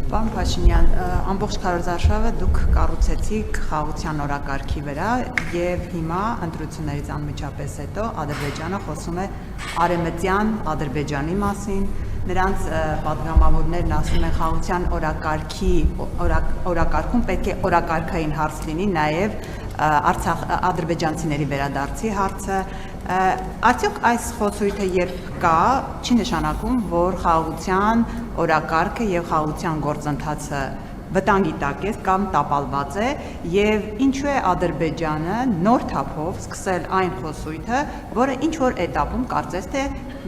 Պարոն Փաշինյան, ամբողջ քարոզարշավը դուք կառուցեցիք խաղաղության օրակարգի վրա եւ հիմա ընտրություններից անմիջապես հետո Ադրբեջանը խոսում է արևմտյան Ադրբեջանի մասին, նրանց պատգամավորներն ասում են խաղաղության օրակարգում պետք է օրակարգային հարց լինի նաեւ ադրբեջանցիների վերադարձի հարցը, արդյոք այս խոսույթը երբ կա, չի նշանակում, որ խաղաղության օրակարգը եւ խաղաղության գործընթացը վտանգի տակ է կամ տապալված է եւ ինչու է Ադրբեջանը նոր թափով սկսել այն խոսույթը, որը ինչ որ этаպում կարծես թե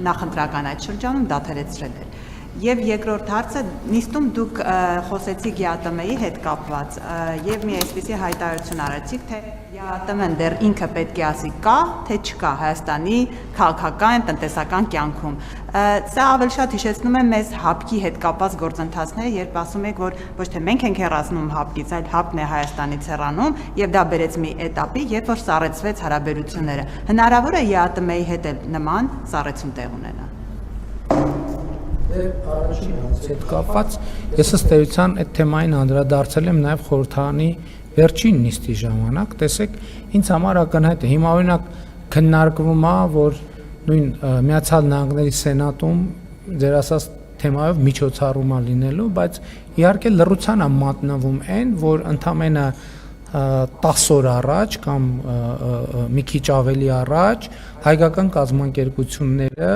նախընտրական այդ շրջանում դադարեցրել էր։ Եվ երկրորդ հարցը նիստում դուք խոսեցիք ԵԱՏՄ-ի հետ կապված եւ մի այսպիսի հայտարարություն արեցիք, թե ԵԱՏՄ-ն դեռ ինքը պետք է ասի կա, թե չկա Հայաստանի քաղաքական, տնտեսական կյանքում։ Սա ավելի շատ հիշեցնում է մեզ ՀԱՊԿ-ի հետ կապված գործընթացները, երբ ասում եք, որ ոչ թե մենք ենք հեռացնում ՀԱՊԿ-ից, այլ ՀԱՊԿ-ն է Հայաստանից հեռանում եւ դա բերեց մի этаպի, երբ որ սառեցվեց հարաբերությունները։ Հնարավոր է ԵԱՏՄ-ի հետ նման սառեցում տեղ ունենա։ Առաջին հետ կապված ես ըստ էության այդ թեմային անդրադարձել եմ նաև խորհրդարանի վերջին նիստի ժամանակ, տեսեք, ինձ համար ակնհայտ է։ Հիմա օրինակ քննարկվում է, որ նույն Միացյալ Նահանգների Սենատում ձեր ասած թեմայով միջոցառում է լինելու, բայց իհարկե լռության է մատնվում այն, որ ընդամենը 10 օր առաջ կամ մի քիչ ավելի առաջ հայկական կազմակերպությունները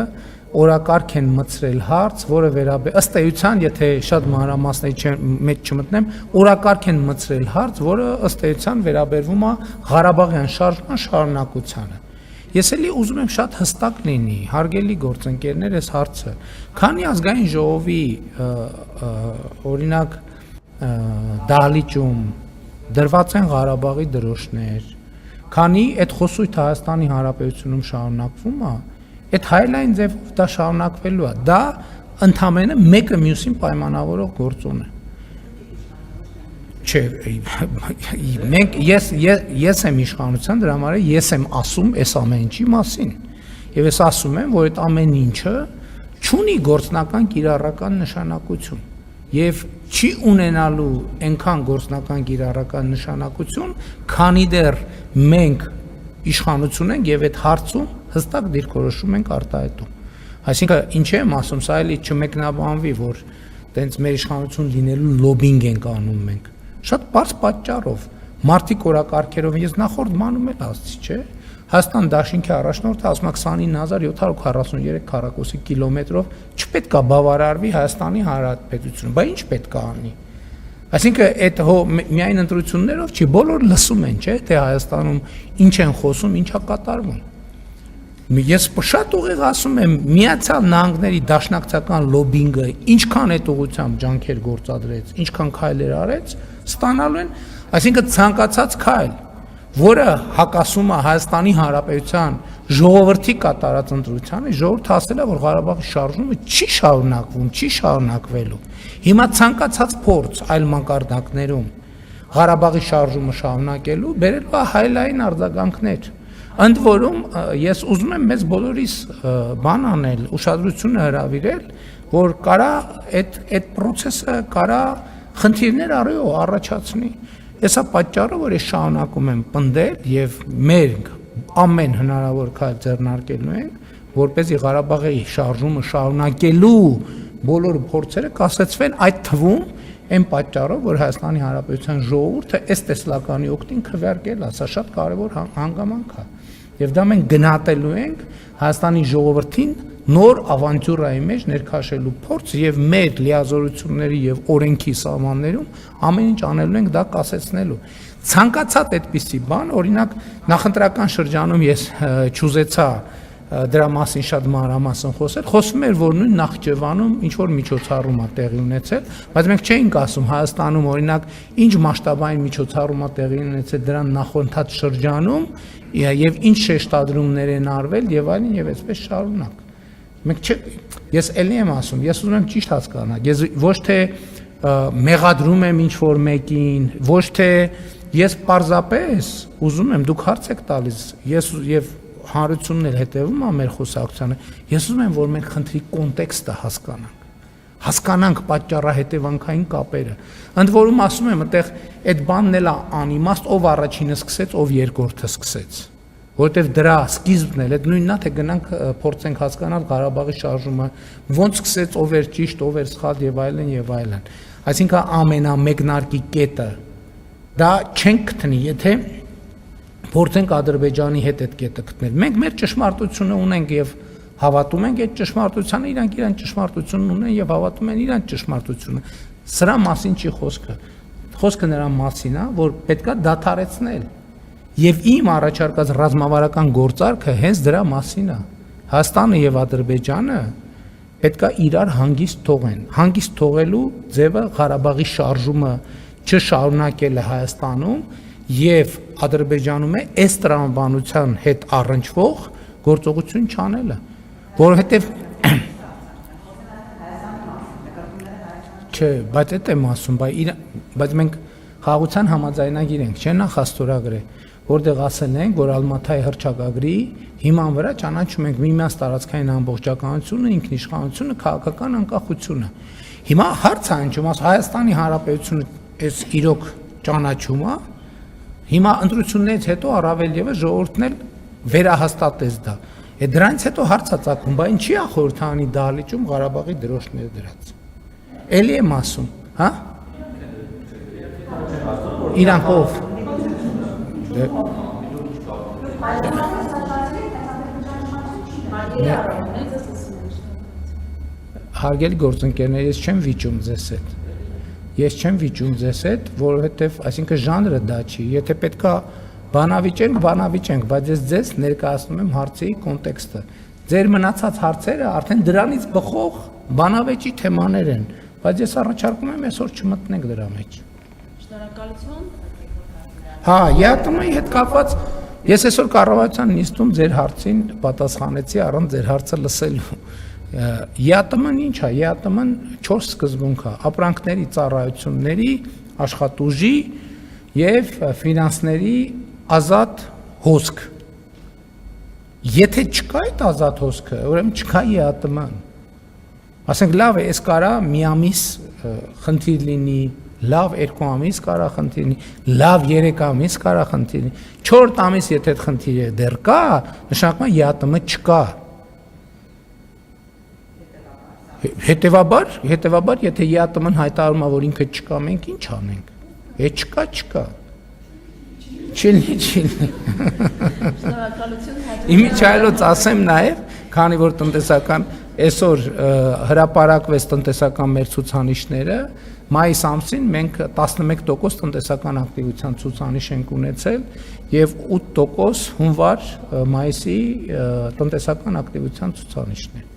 օրակարգ են մտցրել հարց, որը ըստ էության, եթե շատ մանրամասների մեջ չմտնեմ, օրակարգ են մտցրել հարց, որը ըստ էության վերաբերվում է Ղարաբաղյան շարժման շարունակությանը։ Ես էլի ուզում եմ շատ հստակ լինի, հարգելի գործընկերներ, այս հարցը, քանի ազգային ժողովի օրինակ դահլիճում դրված են Ղարաբաղի դրոշներ, քանի այդ խոսույթը Հայաստանի Հանրապետությունում շարունակվում է, այդ հայլայն ձևով դա շարունակվելու է, դա ընդամենը մեկը մյուսին պայմանավորող գործոն է։ Չէ, մենք ես եմ իշխանության, դրա համար ես եմ ասում այս ամեն ինչի մասին։ Եվ ես ասում եմ, որ այդ ամեն ինչը չունի գործնական կիրառական նշանակություն եւ չի ունենալու այնքան գործնական կիրառական նշանակություն, քանի դեռ մենք իշխանություն ենք եւ այդ հարցում հստակ դիրքորոշում ենք արտահայտում։ Այսինքն ինչ եմ ասում, սա էլի չմեկնաբանվի, որ տենց մեր իշխանություն լինելու լոբինգ ենք անում մենք։ Շատ բարձ պատճառով մարդիկ օրակարգերով ես նախորդ մանում էլ ասացի, չէ՞։ Հայաստան դաշինքի առաջնորդը ասում է 29743 քառակուսի կիլոմետրով չպետք է բավարարվի Հայաստանի Հանրապետությունը, բայց ինչ պետք է անի։ Այսինքն այդ միայն ընտրություններով չի, բոլոր լսում են, չէ՞, թե Հայաստանում ինչ են խոսում, ինչ է կատարվում։ Ես շատ ուղիղ ասում եմ, Միացյալ Նահանգների դաշնակցական լոբինգը ինչքան այդ ուղղությամբ ջանքեր գործադրեց, ինչքան քայլեր արեց, ստանալու են, այսինքն ցանկացած քայլ, որը հակասում է Հայաստանի Հանրապետության ժողովրդի կատարած ընտրությանը, ժողովուրդը ասել է, որ Ղարաբաղի շարժումը չի շարունակվում, չի շարունակվելու։ Հիմա ցանկացած փորձ այլ մակարդակներում Ղարաբաղի շարժումը շարունակելու բերելու է հայլային արձագանքներ։ Ընդ որում ես ուզում եմ մեզ բոլորիս բան անել, ուշադրությունը հրավիրել, որ կարա այդ process-ը կարա խնդիրներ առաջացնի։ Հեսա պատճառը, որ ես շարունակում եմ պնդել եւ մենք ամեն հնարավոր քայլ ձեռնարկելու ենք, որպեսզի Ղարաբաղի շարժումը շարունակելու բոլոր փորձերը կասեցվեն, այդ թվում այն պատճառով, որ Հայաստանի Հանրապետության ժողովուրդը այս տեսլականի օգտին քվեարկել է, սա շատ կարևոր հանգամանք է։ Եվ դա մենք գնահատելու ենք Հայաստանի ժողովրդին նոր ավանտյուրայի մեջ ներքաշելու փորձ եւ մեր լիազորությունների եւ օրենքի սահմաններում ամեն ինչ անելու ենք դա կասեցնելու։ Ցանկացած այդպիսի բան, օրինակ նախընտրական շրջանում ես չուզեցա դրա մասին շատ մանրամասն խոսում էր, որ նույն Նախճեվանում ինչ որ միջոցառում է տեղի ունեցել, բայց մենք չէինք ասում Հայաստանում օրինակ ինչ մասշտաբային միջոցառում է տեղի ունեցել դրան նախորդած շրջանում եւ ինչ շեշտադրումներ են արվել եւ այլն եւ այսպես շարունակ։ Մենք ես ելի եմ ասում, ես ուզում եմ ճիշտ հասկանալ, ես ոչ թե մեղադրում եմ ինչ որ մեկին, ոչ թե ես պարզապես ուզում եմ, դուք հարց եք տալիս, ես եւ հանրությունն էլ հետևում է մեր խոսակցությանը, ես ուզում եմ, որ մենք խնդրի կոնտեքստը հասկանանք։ հասկանանք պատճառահետևանքային կապերը։ Ընդ որում ասում եմ, այդտեղ այդ բանն էլ անիմաստ, ով առաջինը սկսեց, ով երկրորդը սկսեց։ Որտեվ դրա սկիզբն էլ այդ նույնն է, թե գնանք փորձենք հասկանալ Ղարաբաղի շարժումը, ոնց սկսեց, ով էր ճիշտ, ով էր սխալ եւ այլն եւ այլն։ Այսինքն ամենամեկնարկի կետը դա չենք գտնի, եթե փորձենք Ադրբեջանի հետ այդ կետը գտնել։ Մենք մեր ճշմարտությունը ունենք եւ հավատում ենք այդ ճշմարտությանը, իրանք իրան ճշմարտությունն ունեն եւ հավատում են իրան ճշմարտությունը։ Սրա մասին չի խոսքը։ Խոսքը նրա մասին է, որ պետքա դադարեցնել։ Եվ իմ առաջարկած ռազմավարական գործարքը հենց դրա մասին է։ Հայաստանը եւ Ադրբեջանը պետքա իրար հանգիստ թողեն։ Հանգիստ թողելու ձևը Ղարաբաղի շարժումը չշարունակելը Հայաստանում եւ Ադրբեջանում է այս տրամաբանության հետ առնչվող գործողություն չանելը, որովհետեւ չէ, բայց այդ եմ ասում, բայց մենք խաղաղության համաձայնագիր ենք, չէ՞ նախաստորագրե, որտեղ ասել ենք, որ Ալմաթայի հռչակագրի հիման վրա ճանաչում ենք միմյանց տարածքային ամբողջականությունը, ինքնիշխանությունը, քաղաքական անկախությունը։ Հիմա հարց է հնչում, Հայաստանի Հանրապետությունը այս իրոք ճանաչում է, հիմա ընտրություններից հետո առավել եւս ժողովուրդն էլ վերահաստատեց դա։ Դրանից հետո հարց է ծագում, բա ինչի է խորհրդանի դահլիճում Ղարաբաղի դրոշները դրած։ Էլի եմ ասում, հա? Իրանք ով։ Հարգելի գործընկերներ, ես չեմ վիճում ձեզ հետ։ Ես չեմ վիճում ձեզ հետ, որովհետև, այսինքն ժանրը դա չի։ Եթե պետքա բանավիճենք, բայց ես ձեզ ներկայացնում եմ հարցի կոնտեքստը։ Ձեր մնացած հարցերը արդեն դրանից բխող բանավեճի թեմաներ են, բայց ես առաջարկում եմ այսօր չմտնենք դրա մեջ։ Շնորհակալություն։ Հա, ԵԱՏՄ-ի հետ կապված ես այսօր կառավարության նիստում ձեր հարցին պատասխանեցի առանց ձեր հարցը լսելու։ ԵԱՏՄ-ն ինչ է, ԵԱՏՄ-ն 4 սկզբունք է՝ ապրանքների, ծառայությունների, աշխատուժի եւ ֆինանսների ազատ հոսք։ Եթե չկա այդ ազատ հոսքը, ուրեմն չկա ԵԱՏՄ-ն։ Ասենք լավ է, այս կարա մի ամիս խնդիր լինի, լավ 2 ամիս կարա խնդիր լինի, լավ 3 ամիս կարա խնդիր լինի, 4 ամիս եթե այդ խնդիրը դեռ կա, նշանակում է ԵԱՏՄ չկա։ Հետևաբար, եթե ԵԱՏՄ-ն հայտարարում է, որ ինքը չկա, մենք ինչ անենք։ Չկա։ Չլինի։ Շնորհակալություն։ Իմիջայլոց ասեմ նաև, քանի որ տնտեսական այսօր հրապարակվեց տնտեսական մեր ցուցանիշները, մայիս ամսին մենք 11% տնտեսական ակտիվության ցուցանիշ ենք ունեցել եւ 8% հունվար մայիսի տնտեսական ակտիվության ցուցանիշն է։